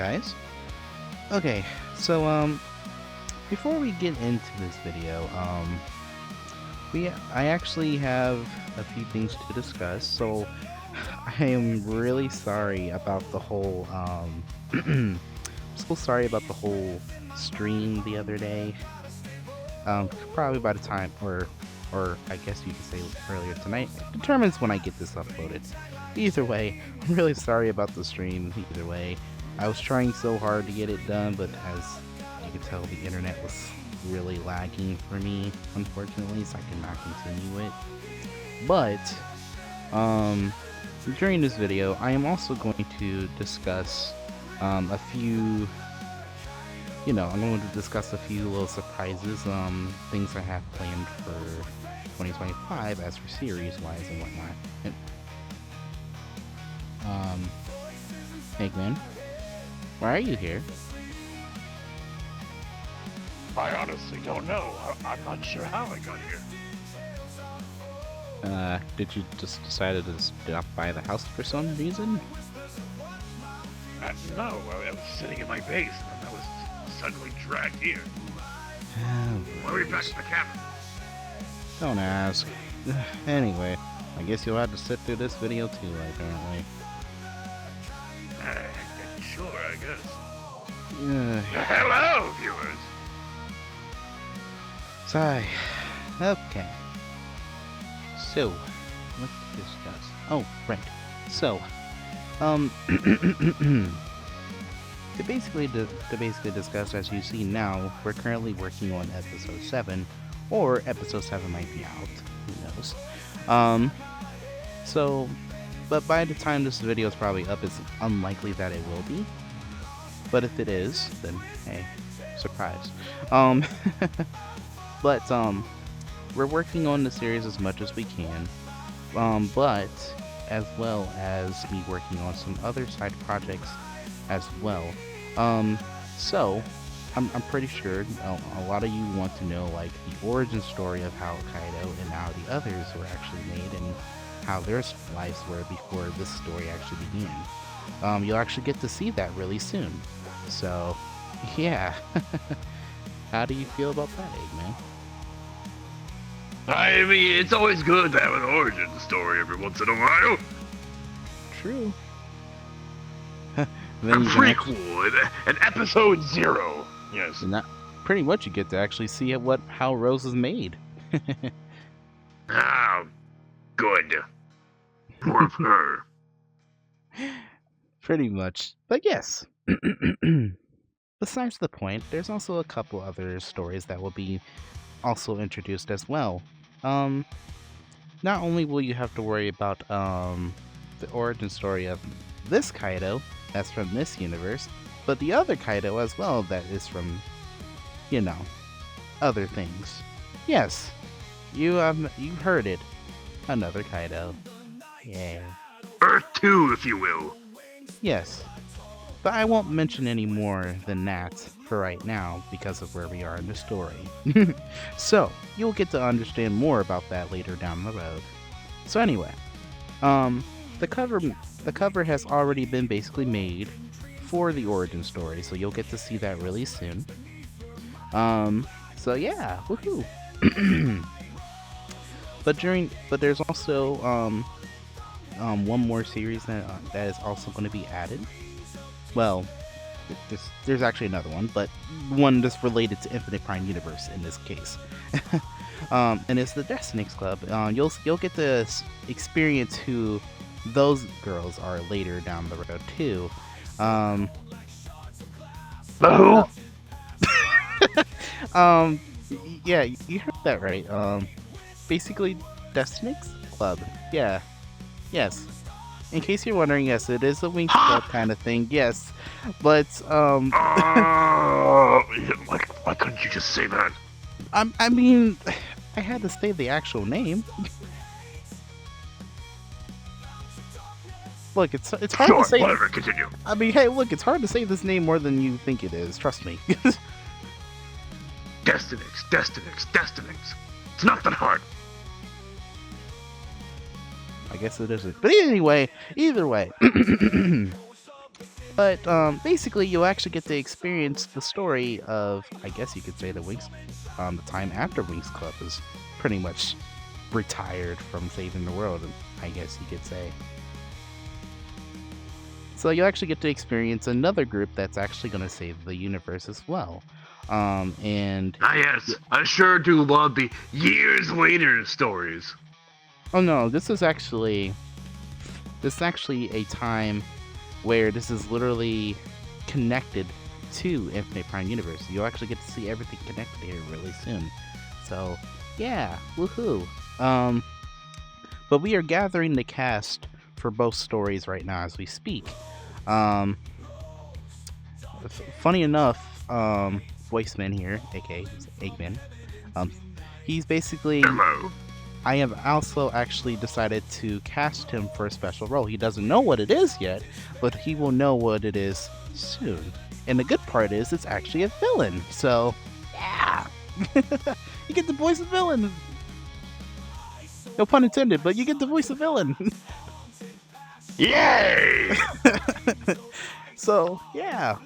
guys. Okay, so before we get into this video, I actually have a few things to discuss. So I am really sorry about the whole so sorry about the whole stream the other day. Probably by the time, or I guess you could say earlier tonight, determines when I get this uploaded. Either way, I'm really sorry about the stream. Either way, I was trying so hard to get it done, but as you can tell, the internet was really lagging for me, unfortunately, so I cannot continue it. But during this video, I am also going to discuss a few. I'm going to discuss a few little surprises, things I have planned for 2025 as for series-wise and whatnot. Eggman, why are you here? I honestly don't know. I'm not sure how I got here. Did you just decide to stop by the house for some reason? No, I was sitting in my base and I was suddenly dragged here. Why are we back at the cabin? Don't ask. Anyway, I guess you'll have to sit through this video too, apparently. Sure, I guess. Uh, Hello, viewers! Sigh. Okay. So, let's discuss. Oh, right. So, to basically discuss, as you see now, we're currently working on episode 7, or episode 7 might be out. Who knows? But by the time this video is probably up, it's unlikely that it will be. But if it is, then hey, surprise. But we're working on the series as much as we can. But as well as me working on some other side projects as well. So I'm pretty sure a lot of you want to know like the origin story of how Kaido and how the others were actually made and how their lives were before this story actually began. You'll actually get to see that really soon. So, yeah. How do you feel about that, Eggman? I mean, it's always good to have an origin story every once in a while. True. A prequel, an episode 0. Yes. And that, pretty much you get to actually see how Rose is made. Ah, good. More of her. Pretty much. But yes. Besides the point, there's also a couple other stories that will be also introduced as well. Not only will you have to worry about the origin story of this Kaido, that's from this universe, but the other Kaido as well that is from, other things. Yes, you heard it. Another Kaido. Yeah. Earth 2, if you will. Yes. But I won't mention any more than that for right now because of where we are in the story. So, you'll get to understand more about that later down the road. So anyway, the cover has already been basically made for the origin story, so you'll get to see that really soon. So yeah, woohoo! But there's also one more series that is also going to be added. Well, there's actually another one, but one that's related to Infinite Prime Universe in this case. And it's the Destinix Club. You'll get to experience who those girls are later down the road too. Who? Yeah, you heard that right. Basically, Destinix Club. Yeah. Yes. In case you're wondering, yes, it is a Winx Club kind of thing, yes. But, why couldn't you just say that? I mean, I had to say the actual name. Look, it's hard to say. Whatever, continue. I mean, hey, look, it's hard to say this name more than you think it is, trust me. Destinix. It's not that hard. I guess it isn't. But anyway, either way. But basically, you'll actually get to experience the story of, I guess you could say, the time after Winx Club is pretty much retired from saving the world, I guess you could say. So you'll actually get to experience another group that's actually going to save the universe as well. And Ah, yes, I sure do love the years later stories. oh no, this is actually a time where this is literally connected to Infinite Prime Universe. You'll actually get to see everything connected here really soon. So yeah, woohoo! But we are gathering the cast for both stories right now as we speak. Funny enough, Voiceman here, aka Eggman, he's basically. Hello. I have also actually decided to cast him for a special role. He doesn't know what it is yet, but he will know what it is soon. And the good part is, it's actually a villain. So, yeah, you get to voice a villain. No pun intended, but you get to voice a villain. Yay! So yeah,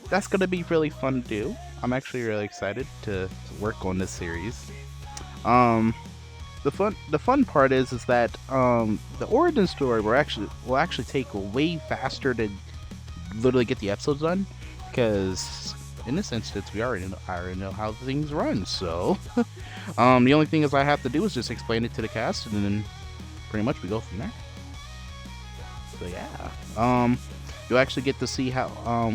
that's gonna be really fun to do. I'm actually really excited to work on this series. The fun part is that the origin story will actually take way faster to literally get the episodes done, because in this instance I already know how things run. So the only thing is I have to do is just explain it to the cast, and then pretty much we go from there. So yeah, you'll actually get to see how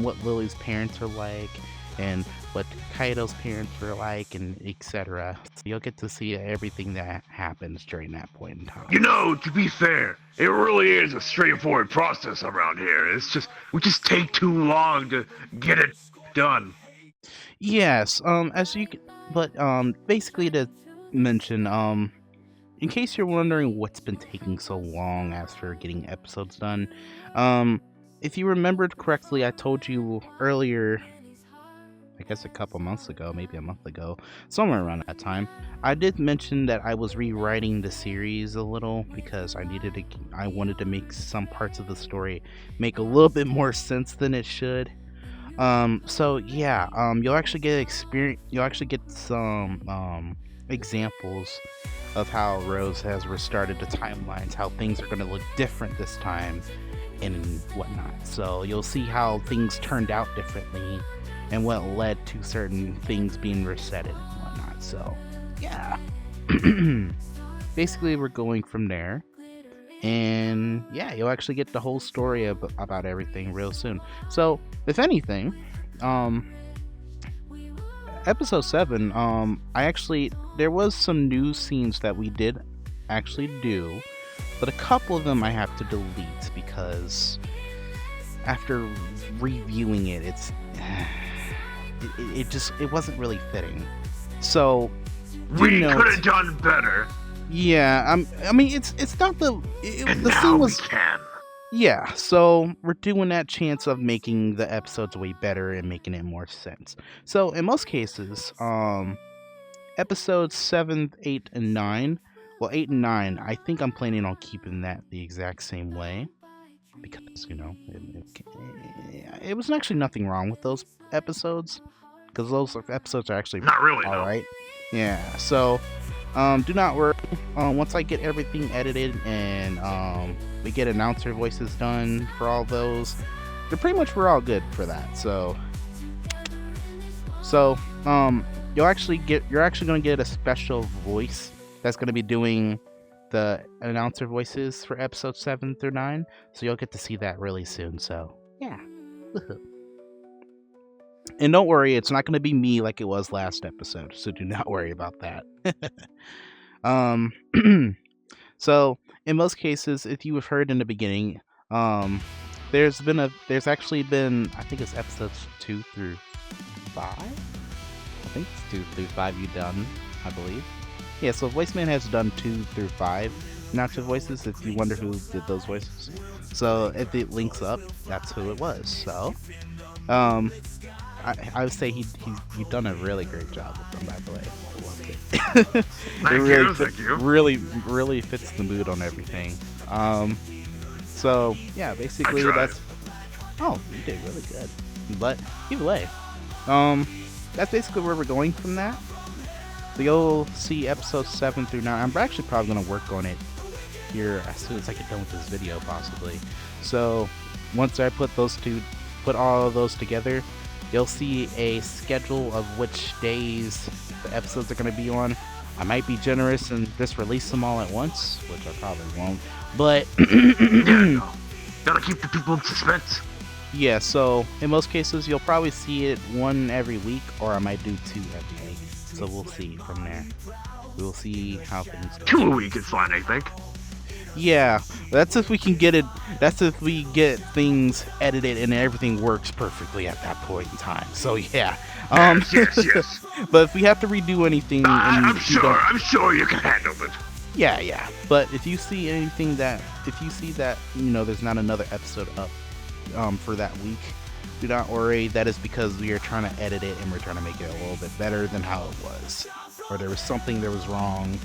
what Lily's parents are like, and what Kaido's parents were like, and etc. So you'll get to see everything that happens during that point in time. You know, to be fair, it really is a straightforward process around here. We just take too long to get it done. Yes, basically to mention, in case you're wondering what's been taking so long as for getting episodes done, if you remembered correctly, I told you earlier, I guess a couple months ago, maybe a month ago, somewhere around that time, I did mention that I was rewriting the series a little because I wanted to make some parts of the story make a little bit more sense than it should. So yeah, you'll actually get some examples of how Rose has restarted the timelines, how things are going to look different this time, and whatnot. So you'll see how things turned out differently, and what led to certain things being resetted and whatnot. So yeah, basically we're going from there, and yeah, you'll actually get the whole story about everything real soon. So if anything, episode 7, there was some new scenes that we did actually do, but a couple of them I have to delete because after reviewing it, it wasn't really fitting. So We could have done better. Yeah, I mean it's not the Now scene was we can. yeah, so we're doing that chance of making the episodes way better and making it more sense. So in most cases, episodes 7, 8, and 9, well 8 and 9, I think I'm planning on keeping that the exact same way, because it was actually nothing wrong with those episodes, because those episodes are actually Not really, all no. right. Yeah, so do not worry. Once I get everything edited and we get announcer voices done for all those, we're all good for that. So you're actually going to get a special voice that's going to be doing the announcer voices for episodes 7 through 9. So you'll get to see that really soon. So yeah. And don't worry, it's not going to be me like it was last episode, so do not worry about that. So in most cases, if you have heard in the beginning, there's actually been, I think it's episodes 2 through 5. I think it's 2 through 5 you've done, I believe. Yeah, so Voiceman has done 2 through 5 announcer voices. If you wonder who did those voices, so if it links up, that's who it was. So, I would say he done a really great job with them, by the way. I loved it. Thank you. Really fits the mood on everything. So yeah, basically Oh, you did really good. But either way, that's basically where we're going from that. So you'll see episodes 7 through 9. I'm actually probably gonna work on it here as soon as I get done with this video, possibly. So once I put all of those together, you'll see a schedule of which days the episodes are gonna be on. I might be generous and just release them all at once, which I probably won't. But Yeah, gotta keep the people in suspense. yeah, so in most cases you'll probably see it one every week, or I might do 2 every week. So we'll see from there. We'll see how things go. 2 a week is fine, I think. Yeah, that's if we can get it. That's if we get things edited and everything works perfectly at that point in time. So yeah. Yes. But if we have to redo anything, I'm sure you can handle it. Yeah. But if you see that, there's not another episode up, for that week, do not worry. That is because we are trying to edit it and we're trying to make it a little bit better than how it was, or there was something that was wrong,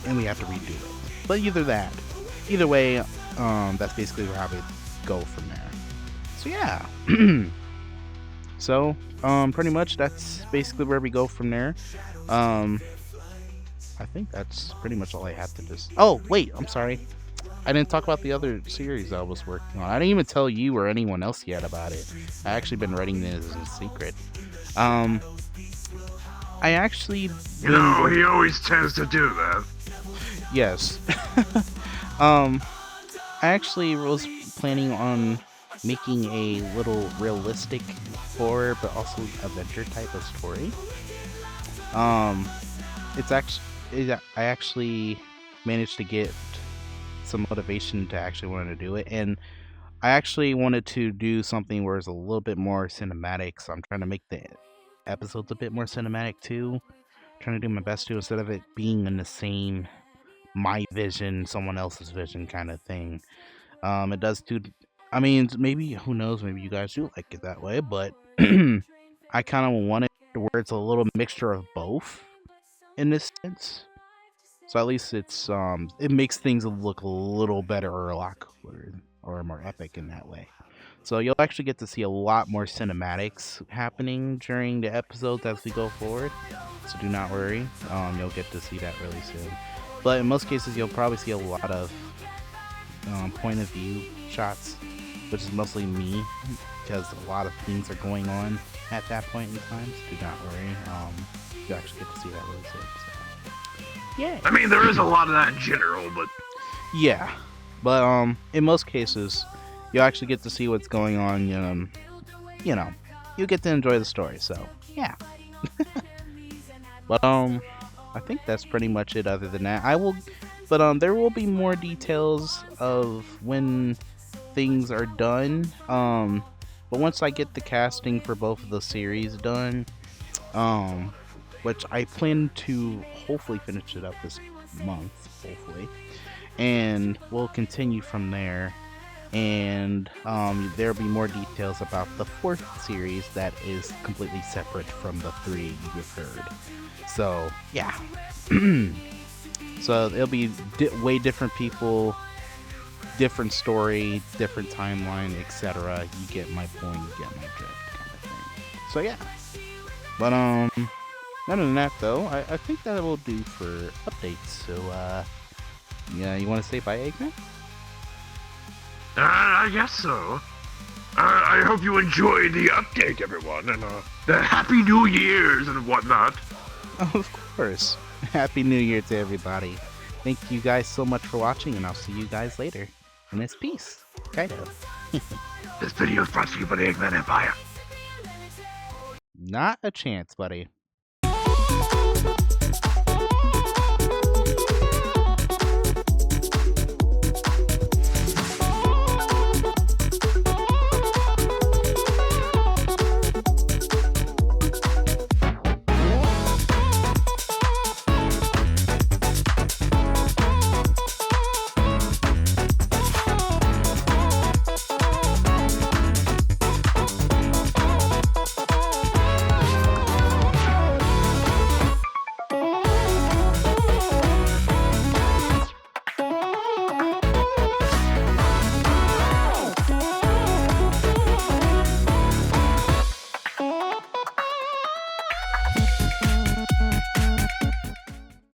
and we have to redo it. But either way, that's basically how we go from there. So yeah. So pretty much that's basically where we go from there. I think that's pretty much all I had to just. Oh wait, I'm sorry. I didn't talk about the other series I was working on. I didn't even tell you or anyone else yet about it. I actually been writing this in secret. I actually. He always tends to do that. Yes. I actually was planning on making a little realistic horror, but also adventure type of story. I actually managed to get some motivation to actually want to do it, and I actually wanted to do something where it's a little bit more cinematic, so I'm trying to make the episodes a bit more cinematic too. Trying to do my best to, instead of it being in the same my vision, someone else's vision kind of thing. It does do. I mean, maybe, who knows? Maybe you guys do like it that way, but I kind of want it where it's a little mixture of both in this sense. So at least it makes things look a little better, or a lot cooler, or more epic in that way. So you'll actually get to see a lot more cinematics happening during the episodes as we go forward. So do not worry, you'll get to see that really soon. But in most cases, you'll probably see a lot of point of view shots, which is mostly me, because a lot of things are going on at that point in time. So do not worry, you'll actually get to see that really soon. So. Yeah. I mean, there is a lot of that in general, but yeah, but in most cases, you'll actually get to see what's going on. You get to enjoy the story. So yeah. But I think that's pretty much it. Other than that, there will be more details of when things are done. But once I get the casting for both of the series done, which I plan to hopefully finish it up this month, hopefully, and we'll continue from there. And there'll be more details about the 4th series that is completely separate from the 3 you've heard. So yeah. So it'll be way different people, different story, different timeline, etc. You get my point, you get my drift, kind of thing. So yeah. But other than that, though, I think that will do for updates. So, yeah, you want to say bye, Eggman? I guess so. I hope you enjoyed the update, everyone, and the Happy New Year's and whatnot. Of course. Happy New Year to everybody. Thank you guys so much for watching, and I'll see you guys later. And it's peace. Kind of. This video is brought to you by the Eggman Empire. Not a chance, buddy.